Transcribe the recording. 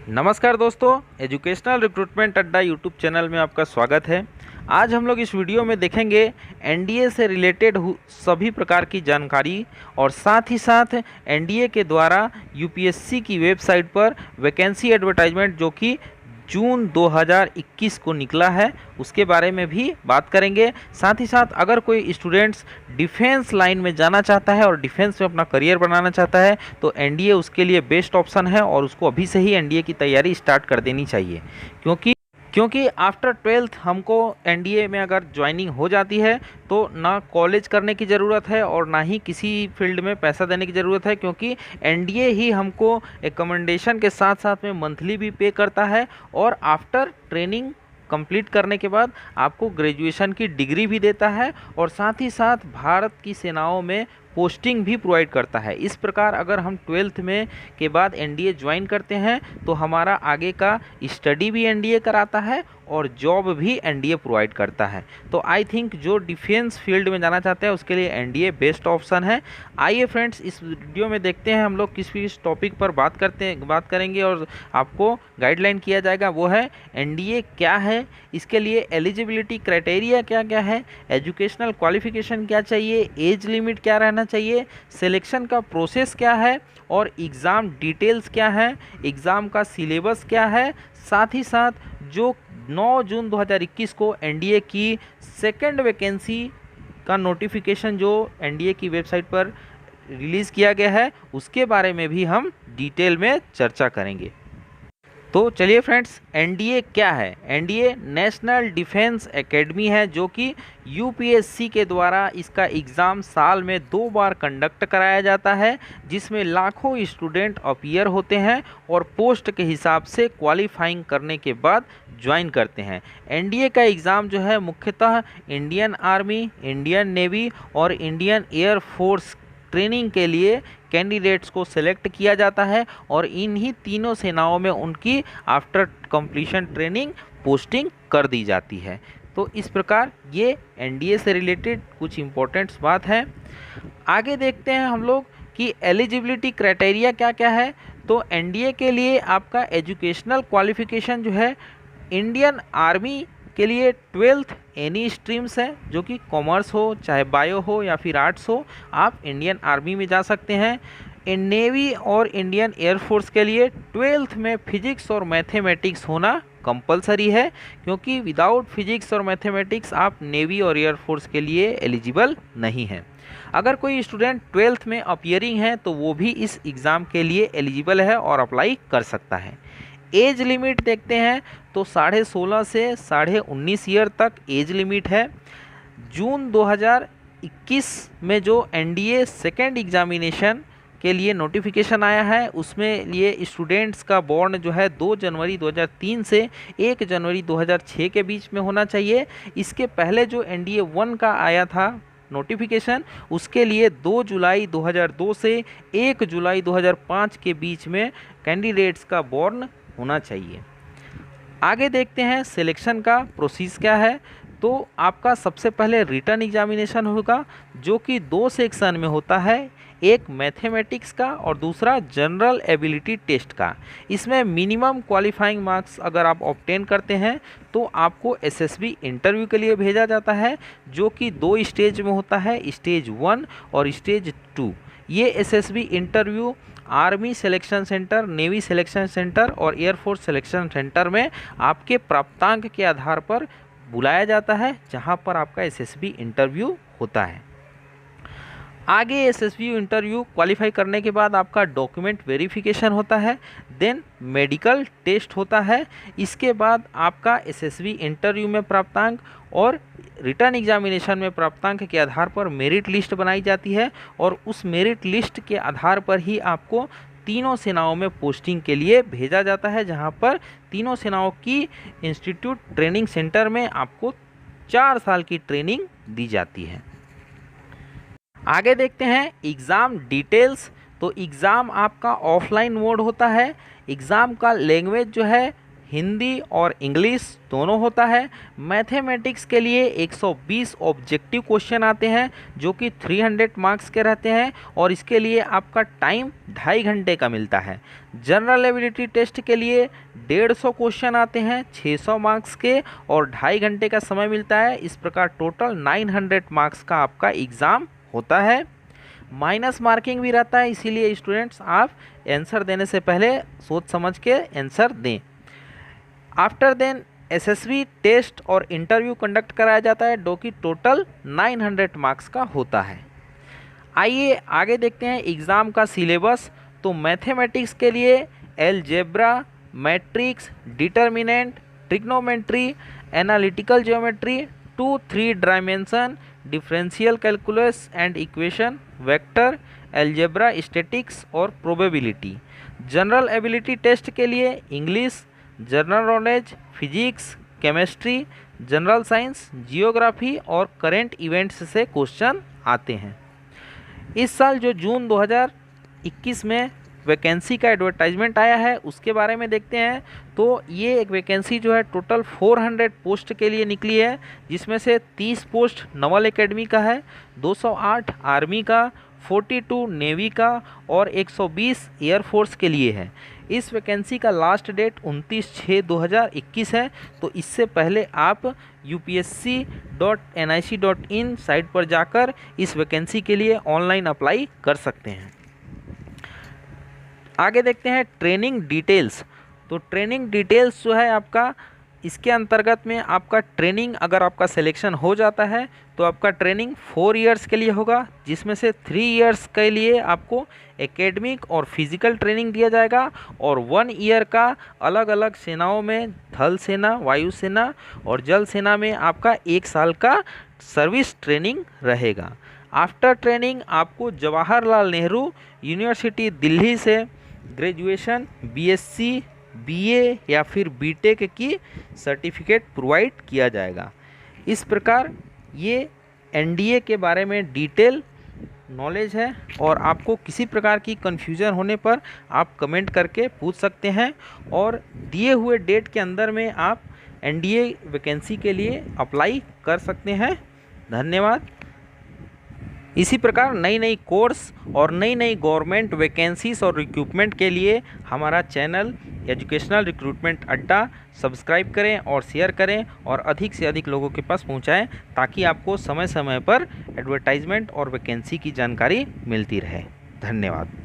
नमस्कार दोस्तों, educational recruitment अड्डा यूट्यूब चैनल में आपका स्वागत है। आज हम लोग इस वीडियो में देखेंगे एनडीए से रिलेटेड सभी प्रकार की जानकारी और साथ ही साथ एनडीए के द्वारा यूपीएससी की वेबसाइट पर वैकेंसी एडवर्टाइजमेंट जो कि जून 2021 को निकला है उसके बारे में भी बात करेंगे। साथ ही साथ अगर कोई स्टूडेंट्स डिफेंस लाइन में जाना चाहता है और डिफेंस में अपना करियर बनाना चाहता है तो एनडीए उसके लिए बेस्ट ऑप्शन है और उसको अभी से ही एनडीए की तैयारी स्टार्ट कर देनी चाहिए, क्योंकि आफ्टर 12th हमको एनडीए में अगर ज्वाइनिंग हो जाती है तो ना कॉलेज करने की ज़रूरत है और ना ही किसी फील्ड में पैसा देने की ज़रूरत है, क्योंकि एनडीए ही हमको एकमेंडेशन के साथ साथ में मंथली भी पे करता है और आफ्टर ट्रेनिंग कंप्लीट करने के बाद आपको ग्रेजुएशन की डिग्री भी देता है और साथ ही साथ भारत की सेनाओं में पोस्टिंग भी प्रोवाइड करता है। इस प्रकार अगर हम 12th में के बाद एनडीए ज्वाइन करते हैं तो हमारा आगे का स्टडी भी एनडीए कराता है और जॉब भी एनडीए प्रोवाइड करता है। तो आई थिंक जो डिफेंस फील्ड में जाना चाहते हैं उसके लिए एनडीए बेस्ट ऑप्शन है। आइए फ्रेंड्स, इस वीडियो में देखते हैं हम लोग किस टॉपिक पर बात करेंगे और आपको गाइडलाइन किया जाएगा। वो है एनडीए क्या है, इसके लिए एलिजिबिलिटी क्राइटेरिया क्या क्या है, एजुकेशनल क्वालिफिकेशन क्या चाहिए, एज लिमिट क्या रहना चाहिए, सिलेक्शन का प्रोसेस क्या है और एग्ज़ाम डिटेल्स क्या है, एग्ज़ाम का सिलेबस क्या है। साथ ही साथ जो 9 जून 2021 को एनडीए की सेकंड वैकेंसी का नोटिफिकेशन जो एनडीए की वेबसाइट पर रिलीज़ किया गया है उसके बारे में भी हम डिटेल में चर्चा करेंगे। तो चलिए फ्रेंड्स, एनडीए क्या है। एनडीए नेशनल डिफेंस एकेडमी है जो कि यूपीएससी के द्वारा इसका एग्ज़ाम साल में 2 बार कंडक्ट कराया जाता है, जिसमें लाखों स्टूडेंट अपीयर होते हैं और पोस्ट के हिसाब से क्वालिफाइंग करने के बाद ज्वाइन करते हैं। एनडीए का एग्ज़ाम जो है मुख्यतः इंडियन आर्मी, इंडियन नेवी और इंडियन एयर फोर्स ट्रेनिंग के लिए कैंडिडेट्स को सिलेक्ट किया जाता है और इन्हीं तीनों सेनाओं में उनकी आफ्टर कंप्लीशन ट्रेनिंग पोस्टिंग कर दी जाती है। तो इस प्रकार ये एनडीए से रिलेटेड कुछ इम्पोर्टेंट्स बात है। आगे देखते हैं हम लोग कि एलिजिबिलिटी क्राइटेरिया क्या क्या है। तो एनडीए के लिए आपका एजुकेशनल क्वालिफिकेशन जो है इंडियन आर्मी के लिए 12th एनी स्ट्रीम्स है, जो कि कॉमर्स हो चाहे बायो हो या फिर आर्ट्स हो, आप इंडियन आर्मी में जा सकते हैं। इन नेवी और इंडियन एयरफोर्स के लिए 12th में फिजिक्स और मैथमेटिक्स होना कंपलसरी है, क्योंकि विदाउट फिजिक्स और मैथमेटिक्स आप नेवी और एयरफोर्स के लिए एलिजिबल नहीं हैं। अगर कोई स्टूडेंट 12th में अपीयरिंग है तो वो भी इस एग्ज़ाम के लिए एलिजिबल है और अप्लाई कर सकता है। एज लिमिट देखते हैं तो 16.5 से 19.5 ईयर तक एज लिमिट है। जून 2021 में जो एनडीए सेकेंड एग्जामिनेशन के लिए नोटिफिकेशन आया है उसमें ये स्टूडेंट्स का बॉर्न जो है 2 जनवरी 2003 से 1 जनवरी 2006 के बीच में होना चाहिए। इसके पहले जो एनडीए 1 का आया था नोटिफिकेशन उसके लिए 2 जुलाई 2002 से 1 जुलाई 2005 के बीच में कैंडिडेट्स का बॉर्न होना चाहिए। आगे देखते हैं सिलेक्शन का प्रोसेस क्या है। तो आपका सबसे पहले रिटन एग्जामिनेशन होगा जो कि 2 सेक्शन में होता है, एक मैथमेटिक्स का और दूसरा जनरल एबिलिटी टेस्ट का। इसमें मिनिमम क्वालिफाइंग मार्क्स अगर आप ऑब्टेन करते हैं तो आपको एसएसबी इंटरव्यू के लिए भेजा जाता है, जो कि 2 स्टेज में होता है, स्टेज 1 और स्टेज 2। ये SSB interview army selection centre, navy selection centre और एयरफोर्स सिलेक्शन सेंटर में आपके प्राप्तांक के आधार पर बुलाया जाता है, जहां पर आपका एसएसबी इंटरव्यू होता है। आगे एसएसबी इंटरव्यू क्वालिफाई करने के बाद आपका डॉक्यूमेंट वेरिफिकेशन होता है, देन मेडिकल टेस्ट होता है। इसके बाद आपका एसएसबी इंटरव्यू में प्राप्तांक और रिटर्न एग्जामिनेशन में प्राप्तांक के आधार पर मेरिट लिस्ट बनाई जाती है और उस मेरिट लिस्ट के आधार पर ही आपको तीनों सेनाओं में पोस्टिंग के लिए भेजा जाता है, जहां पर तीनों सेनाओं की इंस्टीट्यूट ट्रेनिंग सेंटर में आपको 4 साल की ट्रेनिंग दी जाती है। आगे देखते हैं एग्ज़ाम डिटेल्स। तो एग्ज़ाम आपका ऑफलाइन मोड होता है। एग्ज़ाम का लैंग्वेज जो है हिंदी और इंग्लिश दोनों होता है। मैथमेटिक्स के लिए 120 ऑब्जेक्टिव क्वेश्चन आते हैं जो कि 300 मार्क्स के रहते हैं और इसके लिए आपका टाइम 2.5 घंटे का मिलता है। जनरल एबिलिटी टेस्ट के लिए 150 क्वेश्चन आते हैं 600 मार्क्स के और 2.5 घंटे का समय मिलता है। इस प्रकार टोटल 900 मार्क्स का आपका एग्ज़ाम होता है। माइनस मार्किंग भी रहता है, इसीलिए स्टूडेंट्स आप आंसर देने से पहले सोच समझ के आंसर दें। आफ्टर देन एसएसबी टेस्ट और इंटरव्यू कंडक्ट कराया जाता है जो कि टोटल 900 मार्क्स का होता है। आइए आगे देखते हैं एग्ज़ाम का सिलेबस। तो मैथमेटिक्स के लिए algebra, matrix, determinant, trigonometry, analytical geometry, 2-3 dimension, differential calculus and equation, vector, algebra, statics और प्रोबेबिलिटी। जनरल एबिलिटी टेस्ट के लिए English, general knowledge, physics, chemistry, general science, geography और करंट इवेंट्स से question आते हैं। इस साल जो जून 2021 में वैकेंसी का एडवर्टाइजमेंट आया है उसके बारे में देखते हैं। तो ये एक वैकेंसी जो है टोटल 400 पोस्ट के लिए निकली है, जिसमें से 30 पोस्ट नवल एकेडमी का है, 208 आर्मी का, 42 नेवी का और 120 एयरफोर्स के लिए है। इस वैकेंसी का लास्ट डेट 29/6/2021 है। तो इससे पहले आप upsc.nic.in साइट पर जाकर इस वैकेंसी के लिए ऑनलाइन अप्लाई कर सकते हैं। आगे देखते हैं ट्रेनिंग डिटेल्स। तो ट्रेनिंग डिटेल्स जो है आपका, इसके अंतर्गत में आपका ट्रेनिंग अगर आपका सिलेक्शन हो जाता है तो आपका ट्रेनिंग 4 इयर्स के लिए होगा, जिसमें से 3 इयर्स के लिए आपको एकेडमिक और फिजिकल ट्रेनिंग दिया जाएगा और 1 ईयर का अलग अलग सेनाओं में थल सेना, वायुसेना और जल सेना में आपका 1 साल का सर्विस ट्रेनिंग रहेगा। आफ्टर ट्रेनिंग आपको जवाहरलाल नेहरू यूनिवर्सिटी दिल्ली से ग्रेजुएशन, बीएससी, बीए या फिर बीटेक की सर्टिफिकेट प्रोवाइड किया जाएगा। इस प्रकार ये एनडीए के बारे में डिटेल नॉलेज है और आपको किसी प्रकार की कन्फ्यूज़न होने पर आप कमेंट करके पूछ सकते हैं और दिए हुए डेट के अंदर में आप एनडीए वैकेंसी के लिए अप्लाई कर सकते हैं। धन्यवाद। इसी प्रकार नई नई कोर्स और नई नई गवर्नमेंट वैकेंसीज और रिक्रूटमेंट के लिए हमारा चैनल एजुकेशनल रिक्रूटमेंट अड्डा सब्सक्राइब करें और शेयर करें और अधिक से अधिक लोगों के पास पहुंचाएं, ताकि आपको समय समय पर एडवर्टाइजमेंट और वैकेंसी की जानकारी मिलती रहे। धन्यवाद।